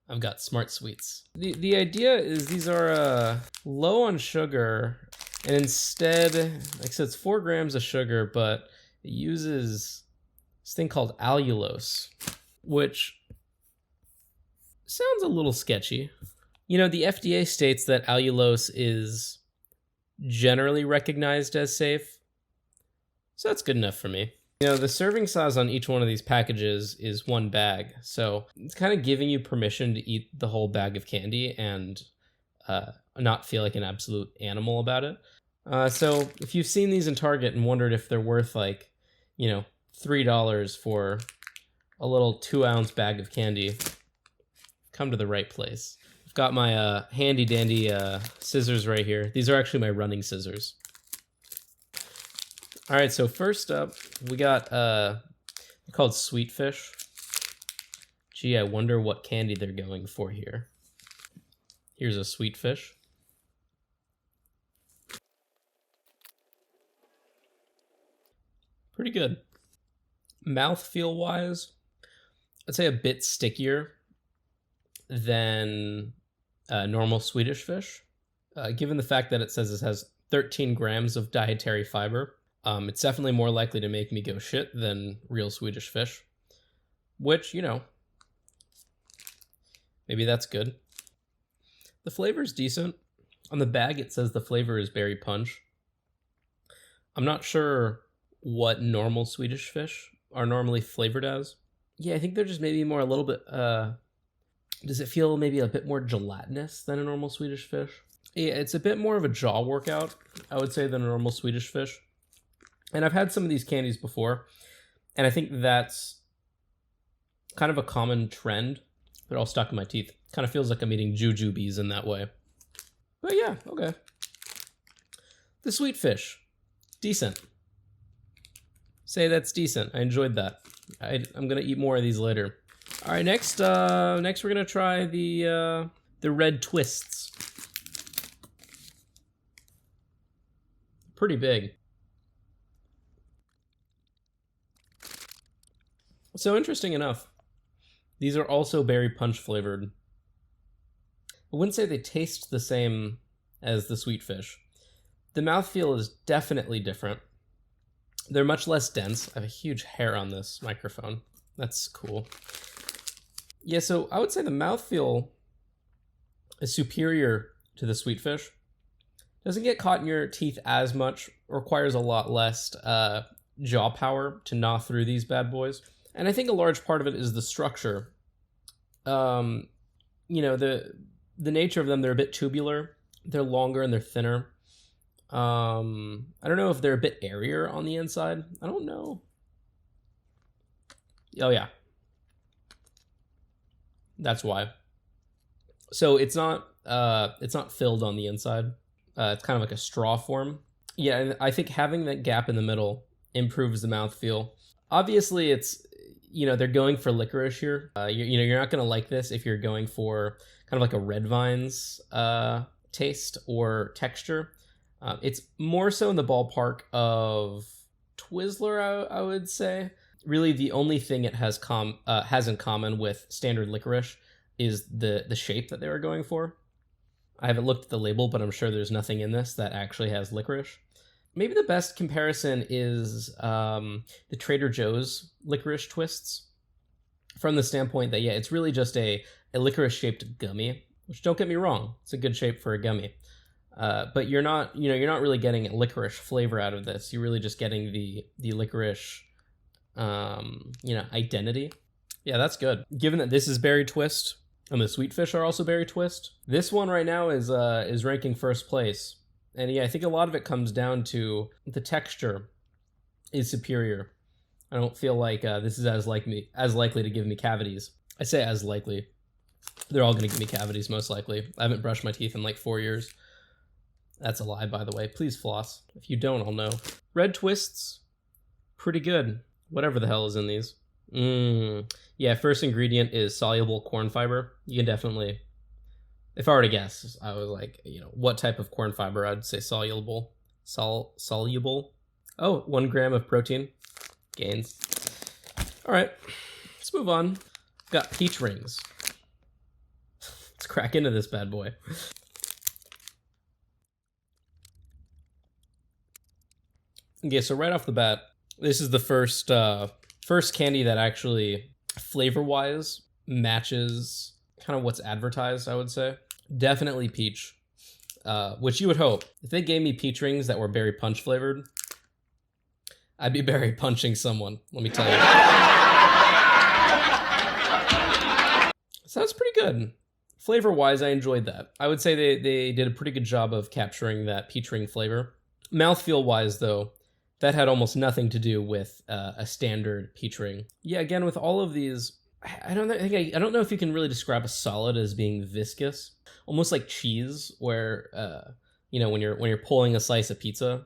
I've got SmartSweets. The idea is these are low on sugar, and instead, like I said, it's 4 grams of sugar, but it uses this thing called allulose, which sounds a little sketchy. You know, the FDA states that allulose is generally recognized as safe, so that's good enough for me. You know, the serving size on each one of these packages is 1 bag, so it's kind of giving you permission to eat the whole bag of candy and not feel like an absolute animal about it. So if you've seen these in Target and wondered if they're worth, like, you know, $3 for a little 2-ounce bag of candy, come to the right place. I've got my handy dandy scissors right here. These are actually my running scissors. All right, so first up, we got they're called Sweet Fish. Gee, I wonder what candy they're going for here. Here's a Sweet Fish. Pretty good. Mouthfeel wise, I'd say a bit stickier than normal Swedish Fish. Given the fact that it says it has 13 grams of dietary fiber, it's definitely more likely to make me go shit than real Swedish Fish, which, you know, maybe that's good. The flavor's decent. On the bag, it says the flavor is berry punch. I'm not sure what normal Swedish Fish are normally flavored as. Yeah, I think they're just maybe more a little bit, does it feel maybe a bit more gelatinous than a normal Swedish Fish? Yeah, it's a bit more of a jaw workout, I would say, than a normal Swedish Fish. And I've had some of these candies before, and I think that's kind of a common trend. They're all stuck in my teeth. Kind of feels like I'm eating jujubes in that way. But yeah, okay. The Sweet Fish, decent. Say that's decent. I enjoyed that. I'm gonna eat more of these later. All right, next we're gonna try the red twists. Pretty big. So interesting enough, these are also berry punch flavored. I wouldn't say they taste the same as the Sweet Fish. The mouthfeel is definitely different. They're much less dense. I have a huge hair on this microphone. That's cool. Yeah, so I would say the mouthfeel is superior to the Sweet Fish. Doesn't get caught in your teeth as much, requires a lot less jaw power to gnaw through these bad boys. And I think a large part of it is the structure. You know, the nature of them, they're a bit tubular. They're longer and they're thinner. I don't know if they're a bit airier on the inside. I don't know. Oh yeah. That's why. So it's not filled on the inside. It's kind of like a straw form. Yeah, and I think having that gap in the middle improves the mouthfeel. Obviously, it's, you know, they're going for licorice here. You're not going to like this if you're going for kind of like a Red Vines taste or texture. It's more so in the ballpark of Twizzler, I would say. Really, the only thing it has in common with standard licorice is the shape that they were going for. I haven't looked at the label, but I'm sure there's nothing in this that actually has licorice. Maybe the best comparison is the Trader Joe's licorice twists, from the standpoint that, yeah, it's really just a licorice-shaped gummy, which, don't get me wrong, it's a good shape for a gummy. But you're not really getting a licorice flavor out of this. You're really just getting the licorice, identity. Yeah, that's good. Given that this is berry twist and the Sweet Fish are also berry twist, this one right now is ranking first place. And yeah, I think a lot of it comes down to the texture is superior. I don't feel like this is as likely to give me cavities. I say as likely. They're all going to give me cavities, most likely. I haven't brushed my teeth in like 4 years. That's a lie, by the way. Please floss. If you don't, I'll know. Red Twists, pretty good. Whatever the hell is in these. Yeah, first ingredient is soluble corn fiber. You can definitely... If I were to guess, I was like, what type of corn fiber? I'd say soluble. Soluble. Oh, 1 gram of protein. Gains. All right, let's move on. Got peach rings. Let's crack into this bad boy. Okay, so right off the bat, this is the first candy that actually, flavor-wise, matches kind of what's advertised, I would say. Definitely peach, which you would hope. If they gave me peach rings that were berry punch flavored, I'd be berry punching someone, let me tell you. So that's pretty good. Flavor-wise, I enjoyed that. I would say they did a pretty good job of capturing that peach ring flavor. Mouthfeel-wise, though, that had almost nothing to do with a standard peach ring. Yeah, again, with all of these, I don't know if you can really describe a solid as being viscous, almost like cheese, where you know, when you're pulling a slice of pizza,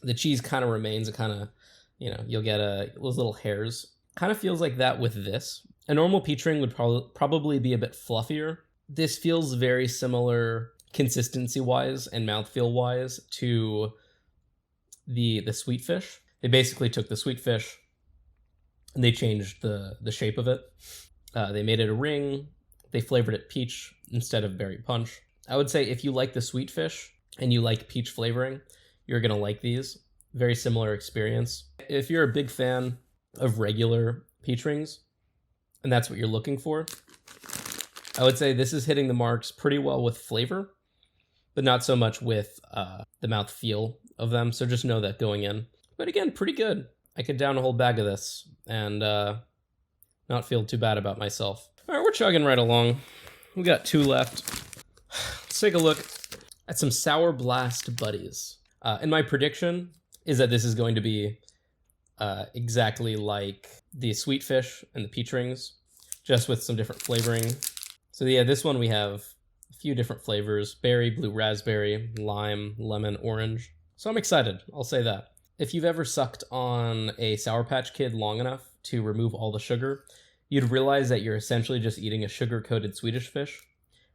the cheese kind of remains. It kind of, you know, you'll get those little hairs. Kind of feels like that with this. A normal peach ring would probably be a bit fluffier. This feels very similar consistency-wise and mouthfeel-wise to the sweet fish. They basically took the sweet fish and they changed the shape of it. They made it a ring. They flavored it peach instead of berry punch. I would say if you like the sweet fish and you like peach flavoring, you're gonna like these. Very similar experience. If you're a big fan of regular peach rings and that's what you're looking for, I would say this is hitting the marks pretty well with flavor, but not so much with the mouth feel of them. So just know that going in. But again, pretty good. I could down a whole bag of this and not feel too bad about myself. All right, we're chugging right along. We got 2 left. Let's take a look at some Sour Blast Buddies. And my prediction is that this is going to be exactly like the sweet fish and the peach rings, just with some different flavoring. So yeah, this one we have a few different flavors: berry, blue raspberry, lime, lemon, orange. So I'm excited, I'll say that. If you've ever sucked on a Sour Patch Kid long enough to remove all the sugar, you'd realize that you're essentially just eating a sugar-coated Swedish fish.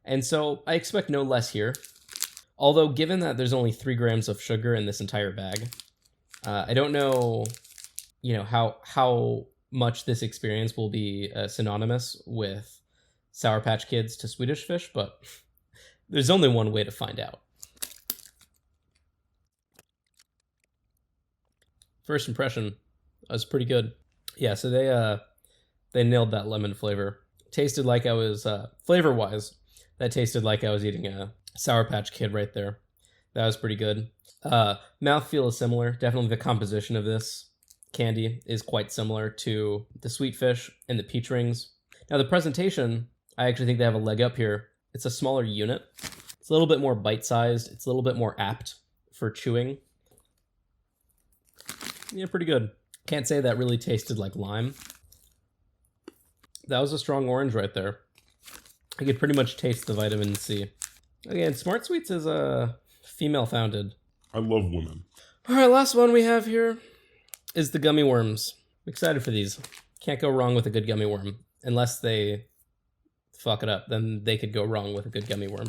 And so I expect no less here. Although, given that there's only 3 grams of sugar in this entire bag, I don't know, you know, how much this experience will be synonymous with Sour Patch Kids to Swedish fish, but there's only one way to find out. First impression, was pretty good. Yeah, so they nailed that lemon flavor. Tasted like I was, flavor-wise, that tasted like I was eating a Sour Patch Kid right there. That was pretty good. Mouthfeel is similar. Definitely the composition of this candy is quite similar to the sweet fish and the peach rings. Now the presentation, I actually think they have a leg up here. It's a smaller unit. It's a little bit more bite-sized. It's a little bit more apt for chewing. Yeah, pretty good. Can't say that really tasted like lime. That was a strong orange right there. I could pretty much taste the vitamin C. Again, SmartSweets is female-founded. I love women. All right, last one we have here is the gummy worms. I'm excited for these. Can't go wrong with a good gummy worm. Unless they fuck it up, then they could go wrong with a good gummy worm.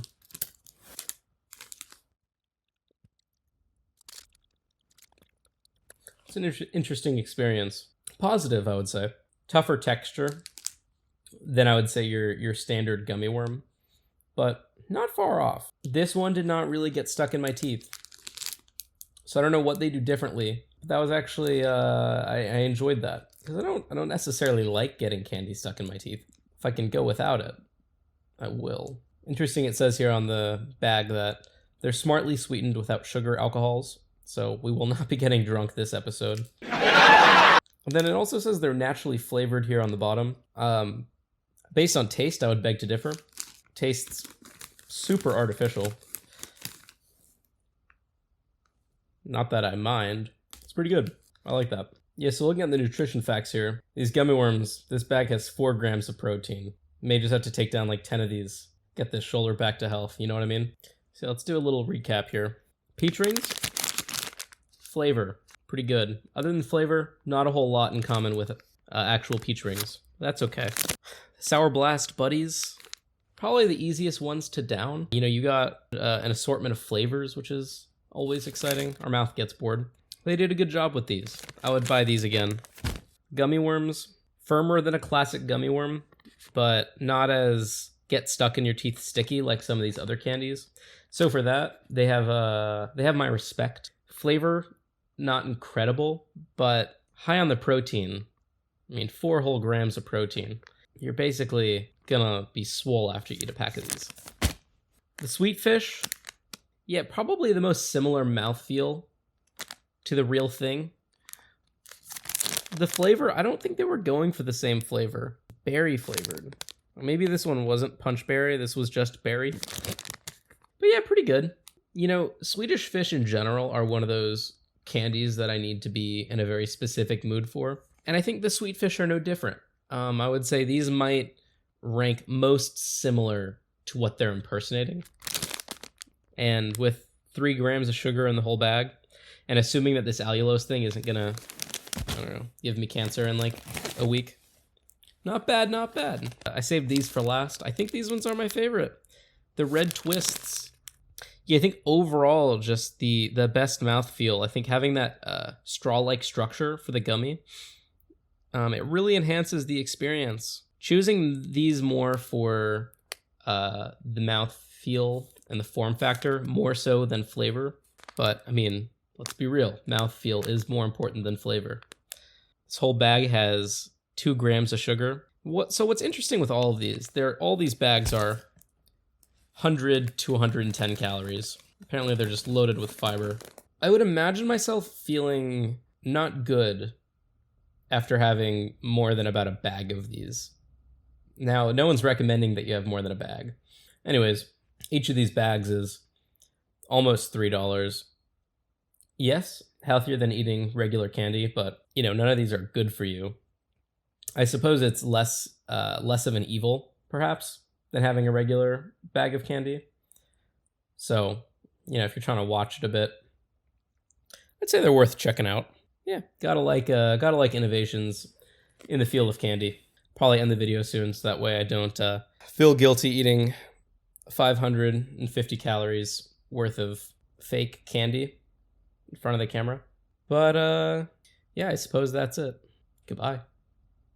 It's an interesting experience. Positive, I would say. Tougher texture than I would say your standard gummy worm, but not far off. This one did not really get stuck in my teeth, so I don't know what they do differently. But that was actually I enjoyed that, because I don't necessarily like getting candy stuck in my teeth. If I can go without it, I will. Interesting, it says here on the bag that they're smartly sweetened without sugar alcohols, so we will not be getting drunk this episode. And then it also says they're naturally flavored here on the bottom. Based on taste, I would beg to differ. Tastes super artificial. Not that I mind. It's pretty good. I like that. Yeah, so looking at the nutrition facts here, these gummy worms, this bag has 4 grams of protein. May just have to take down like 10 of these. Get this shoulder back to health, you know what I mean? So let's do a little recap here. Peach rings. Flavor. Pretty good. Other than flavor, not a whole lot in common with actual peach rings. That's okay. Sour Blast Buddies. Probably the easiest ones to down. You know, you got an assortment of flavors, which is always exciting. Our mouth gets bored. They did a good job with these. I would buy these again. Gummy worms. Firmer than a classic gummy worm, but not as get stuck in your teeth sticky like some of these other candies. So for that, they have my respect. Flavor, not incredible, but high on the protein. I mean, 4 whole grams of protein. You're basically gonna be swole after you eat a pack of these. The sweet fish, yeah, probably the most similar mouthfeel to the real thing. The flavor, I don't think they were going for the same flavor. Berry flavored. Maybe this one wasn't punch berry, this was just berry. But yeah, pretty good. You know, Swedish fish in general are one of those candies that I need to be in a very specific mood for. And I think the sweet fish are no different. I would say these might rank most similar to what they're impersonating. And with 3 grams of sugar in the whole bag, and assuming that this allulose thing isn't gonna, I don't know, give me cancer in like a week. Not bad, not bad. I saved these for last. I think these ones are my favorite. The red twists. Yeah, I think overall just the best mouthfeel. I think having that straw-like structure for the gummy, it really enhances the experience. Choosing these more for the mouthfeel and the form factor more so than flavor. But I mean, let's be real, mouthfeel is more important than flavor. This whole bag has 2 grams of sugar. So what's interesting with all of these, all these bags are 100 to 110 calories. Apparently they're just loaded with fiber. I would imagine myself feeling not good after having more than about a bag of these. Now, no one's recommending that you have more than a bag. Anyways, each of these bags is almost $3. Yes, healthier than eating regular candy, but you know, none of these are good for you. I suppose it's less of an evil, perhaps, than having a regular bag of candy. So, you know, if you're trying to watch it a bit, I'd say they're worth checking out. Yeah, gotta like innovations in the field of candy. Probably end the video soon, so that way I don't feel guilty eating 550 calories worth of fake candy in front of the camera. But yeah, I suppose that's it. Goodbye.